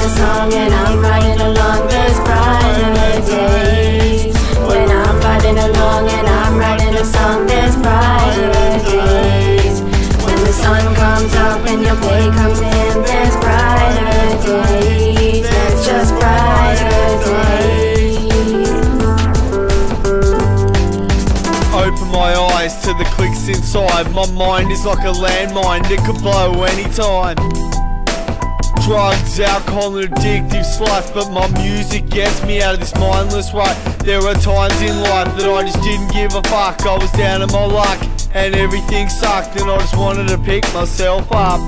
a song and I'm riding along, there's brighter days. When I'm riding along and I'm writing a song, there's brighter days. When the sun comes up and your pay comes in, there's brighter days. There's just brighter days. Open my eyes to the clicks inside. My mind is like a landmine, it could blow anytime. Drugs, alcohol and addictive sluts, but my music gets me out of this mindless rut. There are times in life that I just didn't give a fuck. I was down on my luck and everything sucked, and I just wanted to pick myself up.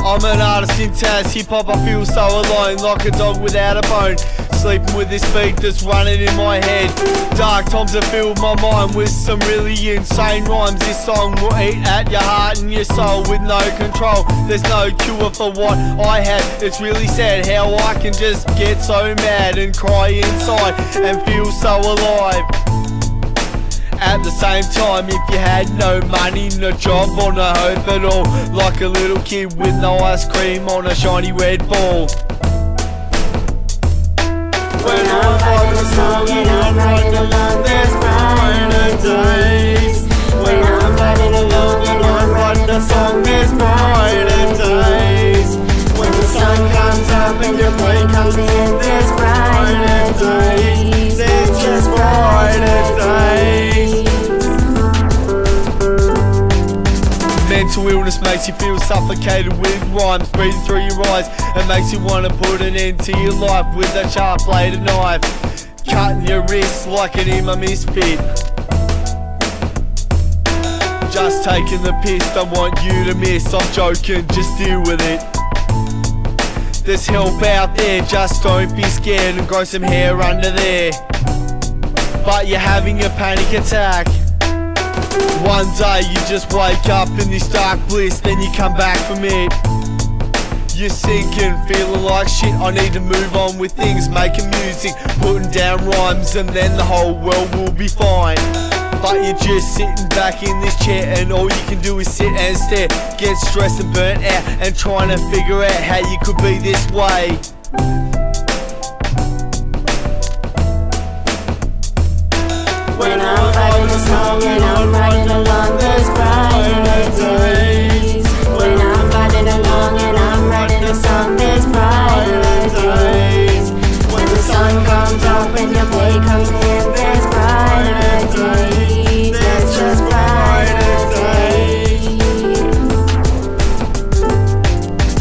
I'm an artist in Taz, hip-hop, I feel so alone, like a dog without a bone, sleeping with this beat that's running in my head. Dark times have filled my mind with some really insane rhymes. This song will eat at your heart and your soul with no control. There's no cure for what I have. It's really sad how I can just get so mad and cry inside and feel so alive. At the same time, if you had no money, no job or no hope at all, like a little kid with no ice cream on a shiny red ball. When I'm writing a song and I'm writing along, there's brighter days. When I'm writing along and I'm writing a song, there's brighter days. When the sun comes up and your play comes in, there's brighter days. There's just brighter days. Mental illness makes you feel suffocated with rhymes breathing through your eyes, and makes you want to put an end to your life with a sharp bladed knife, cutting your wrists like an emo misfit. Just taking the piss, don't want you to miss. I'm joking, just deal with it. There's help out there, just don't be scared and grow some hair under there. But you're having a panic attack. One day you just wake up in this dark bliss, then you come back from it. You're sinking, feeling like shit, I need to move on with things, making music, putting down rhymes, and then the whole world will be fine. But you're just sitting back in this chair and all you can do is sit and stare, get stressed and burnt out and trying to figure out how you could be this way. When I'm writing a song and I'm writing along, there's brighter days. When I'm writing along and I'm writing a song, there's brighter days. When the sun comes up and your play comes in, there's brighter days. There's just brighter days.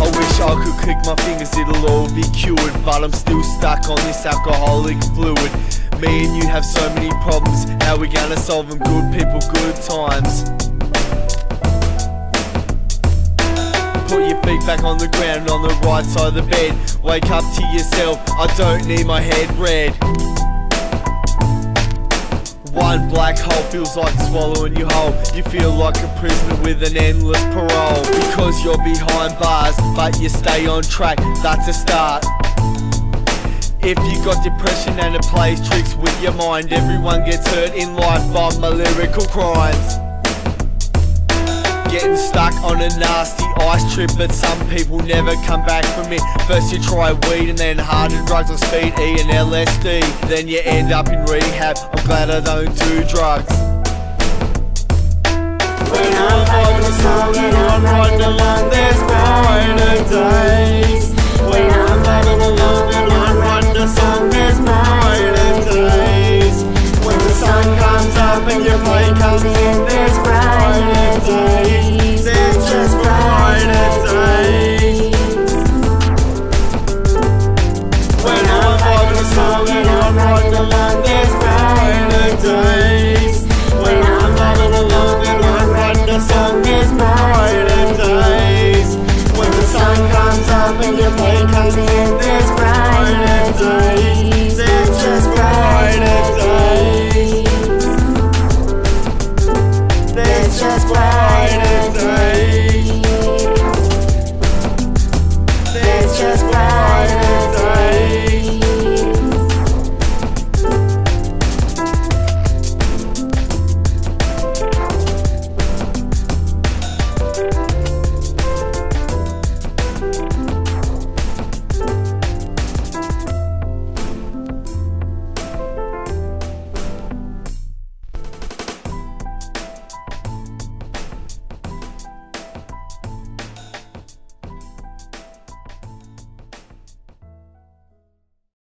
I wish I could click my fingers, it'll all be cured, but I'm still stuck on this alcoholic fluid. Me and you have so many problems, how we gonna solve them? Good people, good times. Put your feet back on the ground on the right side of the bed. Wake up to yourself, I don't need my head red. One black hole feels like swallowing you whole. You feel like a prisoner with an endless parole. Because you're behind bars, but you stay on track, that's a start. If you got depression and it plays tricks with your mind, everyone gets hurt in life by my lyrical crimes. Getting stuck on a nasty ice trip, but some people never come back from it. First you try weed and then harder drugs like speed, E and LSD. Then you end up in rehab, I'm glad I don't do drugs. When I'm writing a song and I'm writing along, there's brighter days. When I'm writing along and I'm writing a song, there's brighter days. When the sun comes up and your play comes in,